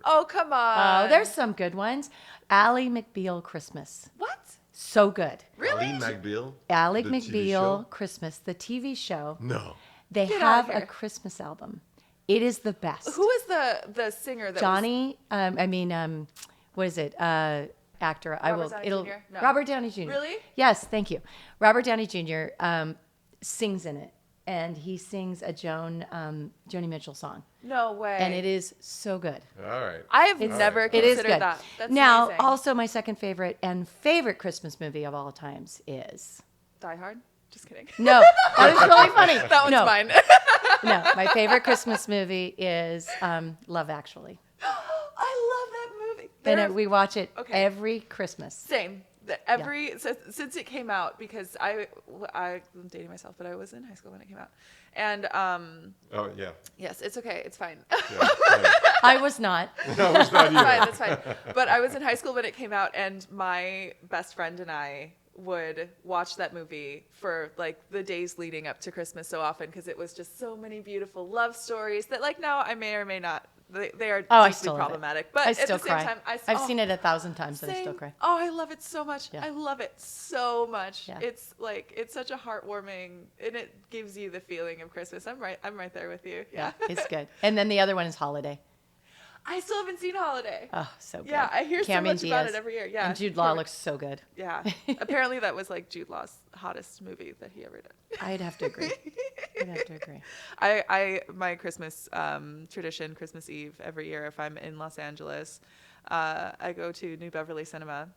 Oh, come on. Oh, there's some good ones. Ally McBeal Christmas. What? So good. Really? Ali McBeal. Ally The TV McBeal show? Christmas, the TV show. No. They Get have out a here. Christmas album. It is the best. Who is the singer that Johnny? What is it? Actor. Robert Downey Jr.? No. Robert Downey Jr. Really? Yes, thank you. Robert Downey Jr. Sings in it, and he sings a Joni Mitchell song, No way. and it is so good. All right. I have never It is considered good. that. That's now, amazing. also my second favorite and favorite Christmas movie of all times is Die Hard? Just kidding. no. That was really funny. That one's no, mine. no, my favorite Christmas movie is Love Actually, I love that movie. and we watch it Okay. every Christmas. Same. Since it came out, because I'm dating myself, but I was in high school when it came out, and Oh yeah. yes, it's okay, it's fine. Yeah. Right. I was not. No, it's not you. That's fine. But I was in high school when it came out, and my best friend and I would watch that movie for like the days leading up to Christmas so often, because it was just so many beautiful love stories that like now I may or may not. They are I deeply still love it. problematic, but I at still the same cry. time, I've seen it 1,000 times and I still Same. cry. Oh, I love it so much. Yeah. I love it so much. Yeah. It's like it's such a heartwarming, and it gives you the feeling of Christmas. I'm right there with you. Yeah. It's good. And then the other one is Holiday. I still haven't seen Holiday. Oh, so good. Yeah, I hear so Cameron much about Diaz. it every year. Yeah. And Jude Law looks so good. Yeah. Apparently that was like Jude Law's hottest movie that he ever did. I'd have to agree. I'd have to agree. My Christmas tradition, Christmas Eve every year, if I'm in Los Angeles, I go to New Beverly Cinema,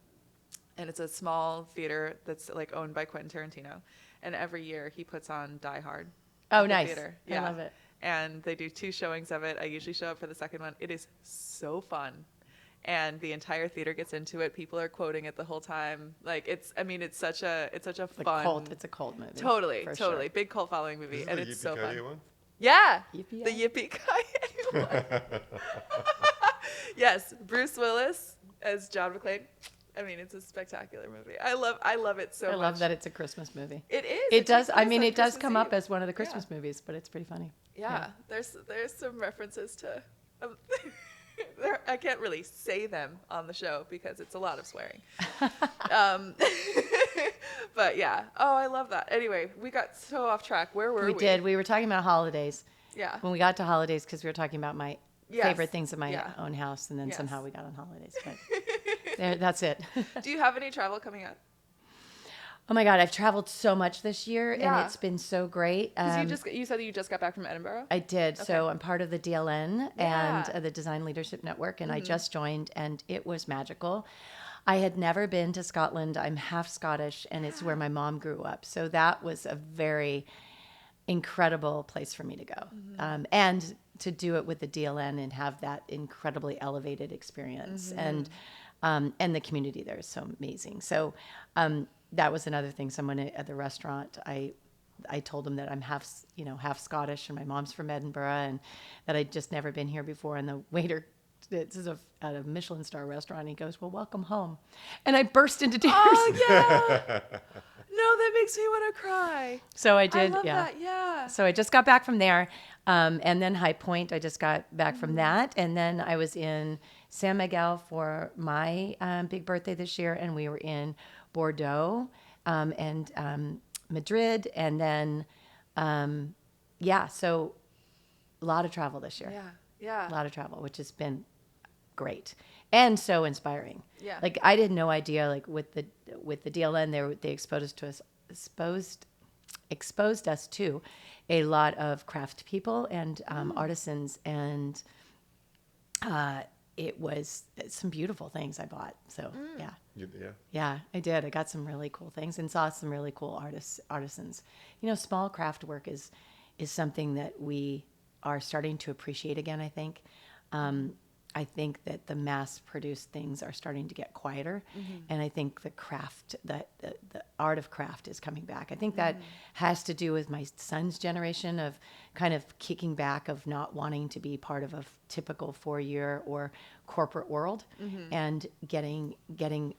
and it's a small theater that's like owned by Quentin Tarantino, and every year he puts on Die Hard. Oh, at the nice. theater. I love it. And they do 2 showings of it. I usually show up for the second one. It is so fun. And the entire theater gets into it. People are quoting it the whole time. Like it's such a fun. It's a cult movie. Totally. for sure. Big cult following movie, Is and it it's the so fun. Yippee-ki-yay one? Yeah, Yippee-ki-yay. the Yippee-ki-yay one. Yes, Bruce Willis as John McClane. I mean, it's a spectacular movie. I love it so much. I love that it's a Christmas movie. It is. It does. takes I place mean, on it does Christmas come up Eve. as one of the Christmas movies, but it's pretty funny. Yeah, there's some references to. I can't really say them on the show because it's a lot of swearing. But yeah. Oh, I love that. Anyway, we got so off track. Where were we? We did. We were talking about holidays. Yeah. When we got to holidays, because we were talking about my Yes. favorite things in my Yeah. own house, and then Yes. somehow we got on holidays. But that's it. Do you have any travel coming up? Oh my God, I've traveled so much this year, Yeah. and it's been so great. 'Cause you said that you just got back from Edinburgh. I did. So I'm part of the DLN Yeah. and the Design Leadership Network, and I just joined, and it was magical. I had never been to Scotland. I'm half Scottish, and it's where my mom grew up. So that was a very incredible place for me to go. And to do it with the DLN and have that incredibly elevated experience. And the community there is so amazing. So that was another thing. Someone at the restaurant, I told them that I'm half Scottish, and my mom's from Edinburgh, and that I'd just never been here before. And the waiter, this is at a Michelin star restaurant, he goes, "Well, welcome home." And I burst into tears. Oh yeah. No, that makes me want to cry. So I did, I love yeah. that. Yeah. So I just got back from there. And then High Point, I just got back from that. And then I was in San Miguel for my big birthday this year. And we were in Bordeaux and Madrid. And then, so a lot of travel this year. Yeah. Yeah. A lot of travel, which has been great. and so inspiring. Yeah. Like I had no idea, like with the DLN, they exposed us to a lot of craft people and artisans, and it was some beautiful things I bought. So yeah. Yeah, I did. I got some really cool things and saw some really cool artisans. You know, small craft work is something that we are starting to appreciate again, I think. I think that the mass-produced things are starting to get quieter, and I think the craft, the art of craft is coming back. I think that has to do with my son's generation of kind of kicking back, of not wanting to be part of a typical 4-year or corporate world, and getting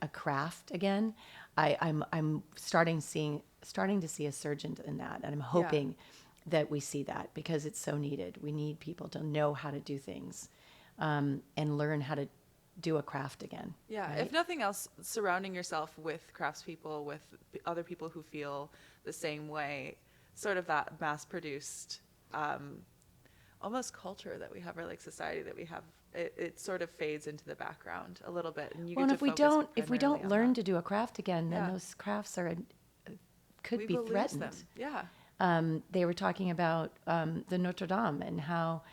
a craft again. I'm starting to see a surge in that, and I'm hoping that we see that, because it's so needed. We need people to know how to do things. And learn how to do a craft again. Yeah, right? if nothing else, surrounding yourself with craftspeople, with other people who feel the same way, sort of that mass-produced, almost culture that we have, or like society that we have, it sort of fades into the background a little bit. And you Well, get and to if we don't learn to do a craft again, then those crafts could be threatened. Yeah. They were talking about the Notre Dame and how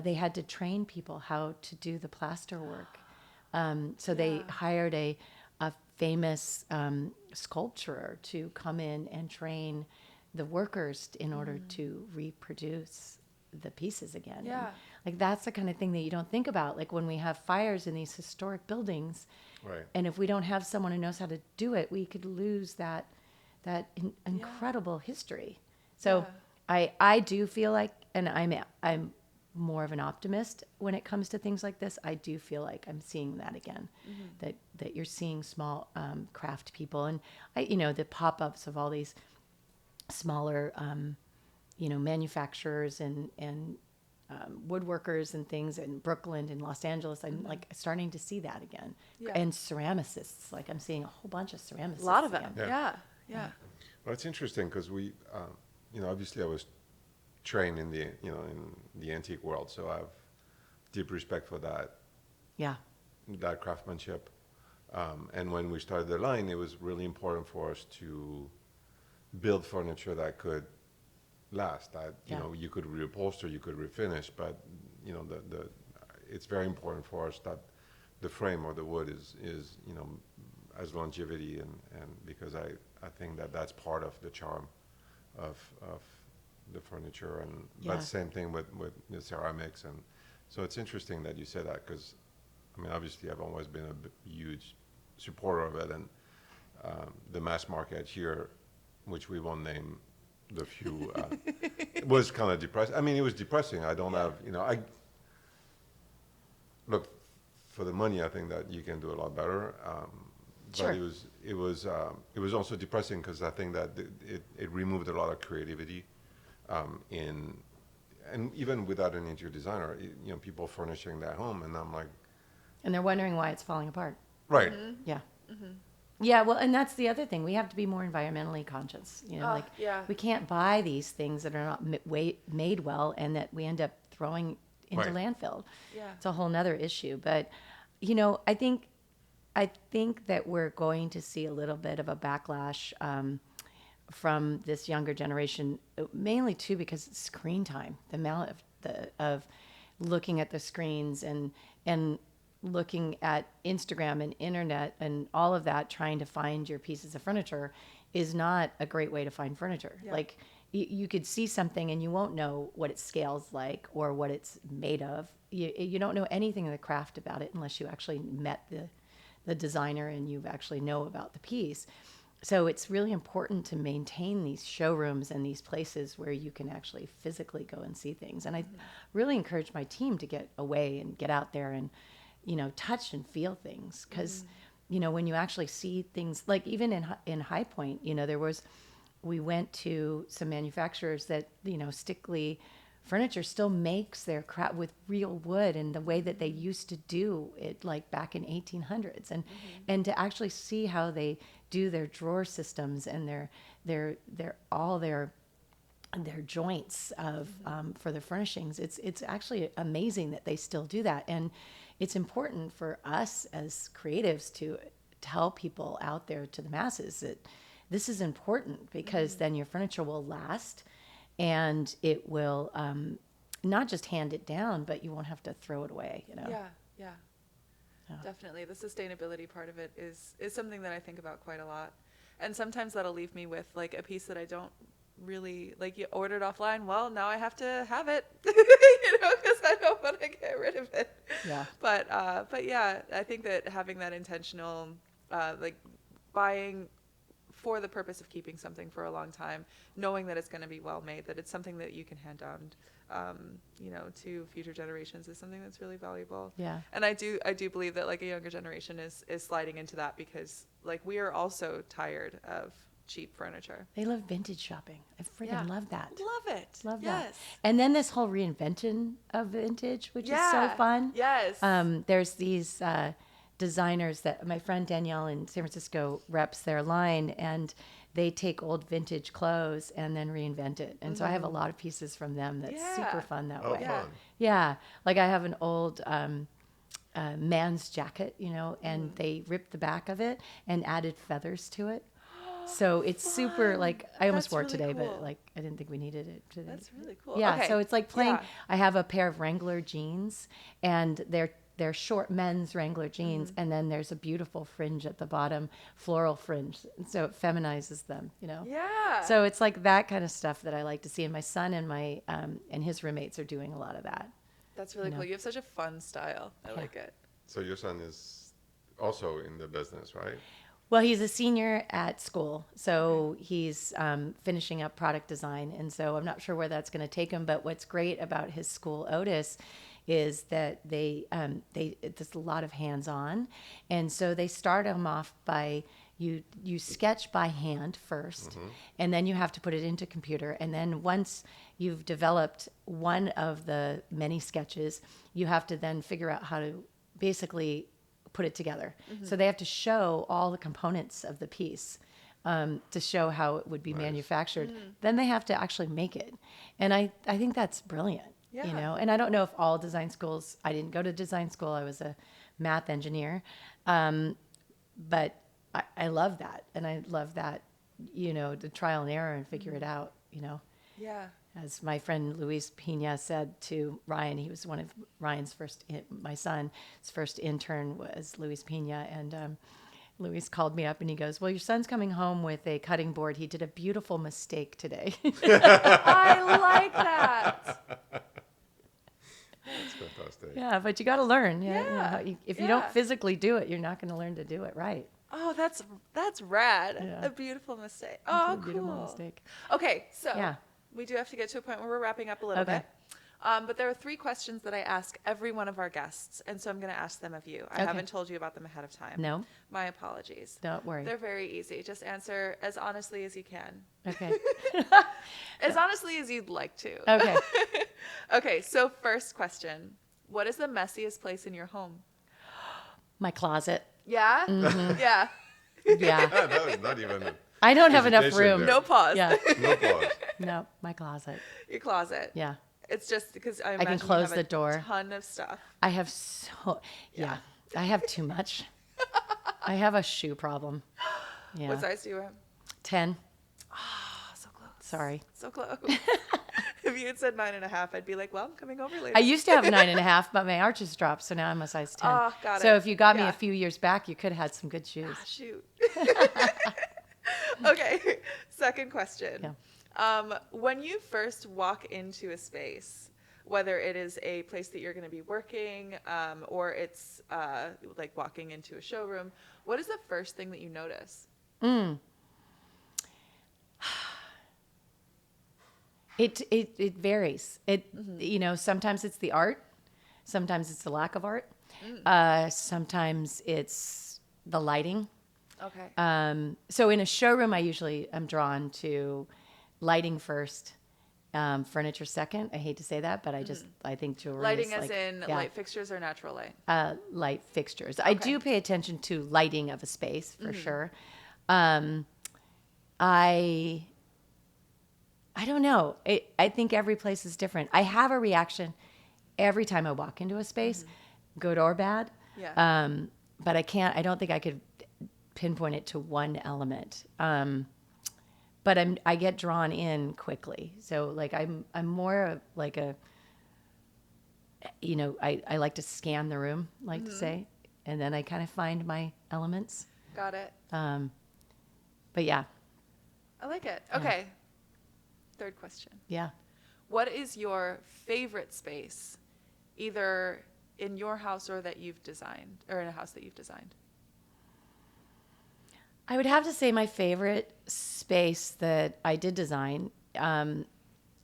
they had to train people how to do the plaster work. So they hired a famous sculptor to come in and train the workers in order to reproduce the pieces again. Yeah. And, like, that's the kind of thing that you don't think about. Like when we have fires in these historic buildings, Right. and if we don't have someone who knows how to do it, we could lose that incredible history. So I do feel like, and I'm more of an optimist when it comes to things like this. I do feel like I'm seeing that again, that you're seeing small craft people, and the pop-ups of all these smaller manufacturers and woodworkers and things in Brooklyn and Los Angeles. I'm like starting to see that again. And ceramicists, like I'm seeing a whole bunch of ceramicists. A lot of them. again. Yeah. Well, it's interesting because we, obviously I was trained in the antique world, so I have deep respect for that craftsmanship. And when we started the line, it was really important for us to build furniture that could last. That you could reupholster, you could refinish, but it's very important for us that the frame or the wood is has longevity, and because I think that's part of the charm of the furniture, and but same thing with the ceramics. And so it's interesting that you said that, because I mean, obviously I've always been a huge supporter of it, and the mass market here, which we won't name the few, was kind of depressing. I mean, it was depressing. I don't have, I look, for the money, I think that you can do a lot better. But it was also depressing because I think that it removed a lot of creativity. And even without an interior designer, people furnishing their home, and I'm like, and they're wondering why it's falling apart. Right. Yeah, well, and that's the other thing. We have to be more environmentally conscious. We can't buy these things that are not made well and that we end up throwing into landfill. Yeah. It's a whole nother issue. But, I think that we're going to see a little bit of a backlash from this younger generation, mainly too because it's screen time, the amount of looking at the screens and looking at Instagram and internet and all of that, trying to find your pieces of furniture is not a great way to find furniture. Yeah. Like you could see something and you won't know what it scales like or what it's made of. You don't know anything of the craft about it unless you actually met the designer and you actually know about the piece. So it's really important to maintain these showrooms and these places where you can actually physically go and see things. And I really encourage my team to get away and get out there and, touch and feel things. Because, when you actually see things, like even in High Point, we went to some manufacturers that, Stickley Furniture still makes their craft with real wood and the way that they used to do it, like back in 1800s, and to actually see how they do their drawer systems and their joints of for the furnishings. It's actually amazing that they still do that. And it's important for us as creatives to tell people out there, to the masses, that this is important, because then your furniture will last, and it will not just hand it down, but you won't have to throw it away, you know? Yeah. Definitely. The sustainability part of it is something that I think about quite a lot. And sometimes that'll leave me with like a piece that I don't really like. You ordered offline. Well, now I have to have it, because I don't want to get rid of it. Yeah. But yeah, I think that having that intentional, like buying for the purpose of keeping something for a long time, knowing that it's going to be well made, that it's something that you can hand down, to future generations, is something that's really valuable. Yeah. And I do believe that like a younger generation is sliding into that, because like we are also tired of cheap furniture. They love vintage shopping. I freaking love that. Love it. Love yes. that. And then this whole reinvention of vintage, which is so fun. Yes. There's these designers that my friend Danielle in San Francisco reps their line, and they take old vintage clothes and then reinvent it. And so I have a lot of pieces from them that's super fun that way. Fun. Yeah. Like I have an old man's jacket, and they ripped the back of it and added feathers to it. So it's super, like, I almost That's wore it really today, cool. but like I didn't think we needed it today. That's really cool. Yeah, Okay. so it's like playing. Yeah. I have a pair of Wrangler jeans, and they're short men's Wrangler jeans, and then there's a beautiful fringe at the bottom, floral fringe, so it feminizes them, Yeah. So it's like that kind of stuff that I like to see, and my son and my and his roommates are doing a lot of that. That's really cool. You have such a fun style. I like it. So your son is also in the business, right? Well, he's a senior at school, so he's finishing up product design, and so I'm not sure where that's going to take him. But what's great about his school, Otis, is that there's a lot of hands-on, and so they start him off by you sketch by hand first, and then you have to put it into computer, and then once you've developed one of the many sketches, you have to then figure out how to basically put it together. So they have to show all the components of the piece to show how it would be manufactured. Then they have to actually make it. And I think that's brilliant, And I don't know if all design schools, I didn't go to design school, I was a math engineer. But I love that. And I love that, the trial and error and figure it out, Yeah. As my friend Luis Pina said to Ryan, he was one of Ryan's my son's first intern was Luis Pina. And Luis called me up and he goes, well, your son's coming home with a cutting board. He did a beautiful mistake today. I like that. That's fantastic. Yeah, but you got to learn. Yeah. If you don't physically do it, you're not going to learn to do it right. Oh, that's rad. Yeah. A beautiful mistake. Oh, It's a beautiful cool. mistake. Okay, so Yeah. we do have to get to a point where we're wrapping up a little Okay. bit. But there are 3 questions that I ask every one of our guests, and so I'm going to ask them of you. I Okay. haven't told you about them ahead of time. No, My apologies. don't worry. They're very easy. Just answer as honestly as you can. Okay. As honestly as you'd like to. Okay. Okay, so first question. What is the messiest place in your home? My closet. Yeah? Yeah. Yeah. That was not even I don't have enough hesitation room. there. No pause. Yeah. no pause. No, my closet. Your closet. Yeah. It's just because I can imagine close you have the a door. ton of stuff. I have I have too much. I have a shoe problem. Yeah. What size do you have? 10. Oh, so close. Sorry. So close. If you had said 9.5, I'd be like, well, I'm coming over later. I used to have 9.5, but my arches dropped, so now I'm a size 10. Oh, got So it. if you got me Yeah. a few years back, you could have had some good shoes. Ah, shoot. Okay. Second question. Yeah. When you first walk into a space, whether it is a place that you're going to be working or it's like walking into a showroom, what is the first thing that you notice? It varies. Sometimes it's the art, sometimes it's the lack of art, sometimes it's the lighting. Okay. So in a showroom, I usually am drawn to lighting first, furniture second. I hate to say that, but I think jewelry Lighting is as like, in yeah, light fixtures or natural light? light fixtures. I do pay attention to lighting of a space for sure. I don't know. I think every place is different. I have a reaction every time I walk into a space good or bad. Yeah. But I don't think I could pinpoint it to one element. But I get drawn in quickly. So like I'm more of like a, I like to scan the room, like to say, and then I kind of find my elements. Got it. But yeah. I like it. Okay. Third question. Yeah. What is your favorite space, either in your house or that you've designed, or in a house that you've designed? I would have to say my favorite space that I did design, and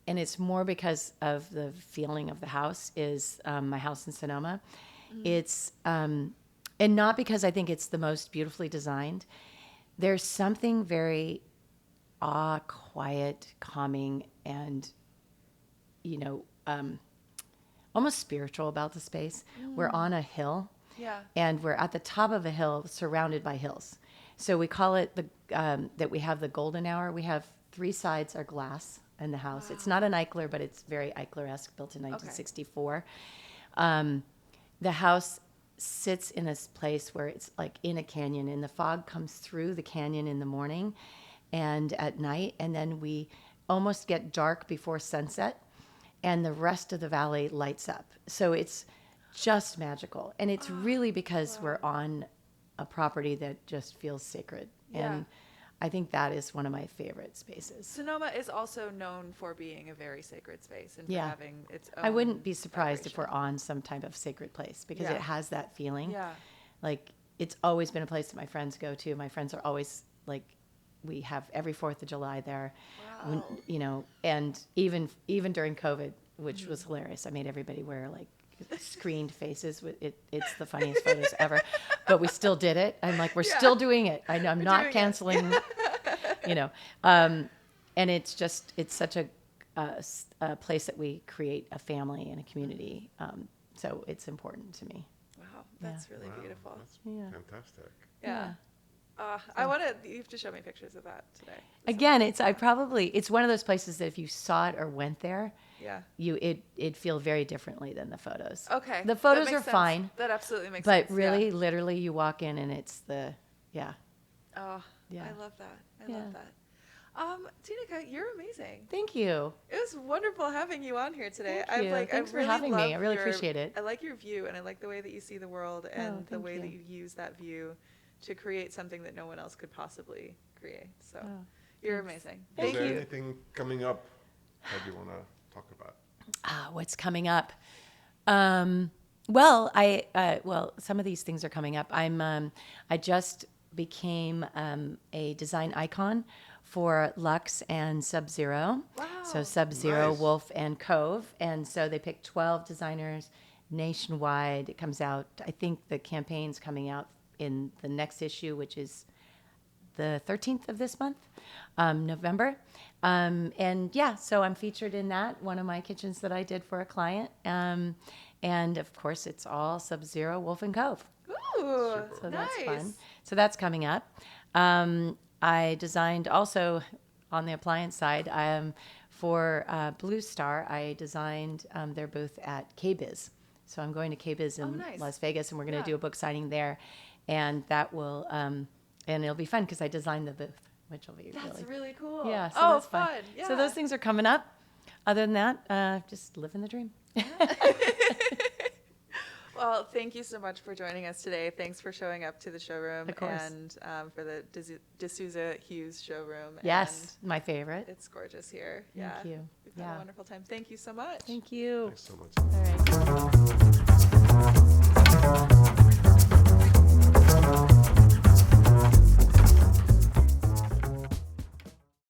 it's more because of the feeling of the house, is my house in Sonoma. It's, and not because I think it's the most beautifully designed. There's something very quiet, calming, and, almost spiritual about the space. We're on a hill. Yeah. And we're at the top of a hill surrounded by hills. So we call it that we have the golden hour. We have 3 sides are glass in the house. Wow. It's not an Eichler, but it's very Eichler-esque, built in 1964. Okay. The house sits in this place where it's like in a canyon, and the fog comes through the canyon in the morning and at night, and then we almost get dark before sunset, and the rest of the valley lights up. So it's just magical. And it's really because we're on a property that just feels sacred. Yeah. And I think that is one of my favorite spaces. Sonoma is also known for being a very sacred space and for having its own I wouldn't be surprised vibration. if we're on some type of sacred place, because it has that feeling. Yeah. Like, it's always been a place that my friends go to. My friends are always like, we have every 4th of July there. Wow. When, and even during COVID, which was hilarious. I made everybody wear like screened faces. It's the funniest photos ever, but we still did it. I'm like, we're still doing it. I'm not canceling, and it's such a place that we create a family and a community. So it's important to me. Wow. That's really beautiful. That's fantastic. Yeah. You have to show me pictures of that today. Again, it's one of those places that if you saw it or went there, it'd feel very differently than the photos. Okay. The photos are fine. That absolutely makes sense. But really, literally, you walk in and it's Oh, I love that. I love that. Tineke, you're amazing. Thank you. It was wonderful having you on here today. Thank you. Thanks for having me. I really appreciate it. I like your view, and I like the way that you see the world, and the way that you use that view to create something that no one else could possibly create. So you're amazing. Is there anything coming up that you want to talk about? What's coming up? Well, some of these things are coming up. I just became a design icon for Luxe and Sub-Zero. Wow. So Sub-Zero, Nice. Wolf, and Cove. And so they picked 12 designers nationwide. It comes out, I think the campaign's coming out in the next issue, which is the 13th of this month, November. So I'm featured in that, one of my kitchens that I did for a client. And of course, it's all Sub-Zero, Wolf, and Cove. Ooh, So nice. that's fun. So that's coming up. I designed also on the appliance side, for Blue Star, I designed their booth at KBiz. So I'm going to KBiz in Las Vegas, and we're going to do a book signing there. And that will, and it'll be fun because I designed the booth, which will be really cool. Yeah. So that's fun. fun. Yeah. So those things are coming up. Other than that, just living the dream. Well, thank you so much for joining us today. Thanks for showing up to the showroom. Of course. And for the DeSousa Hughes Showroom. Yes, my favorite. It's gorgeous here. Thank you. We've had a wonderful time. Thank you so much. Thank you. Thanks so much. All right.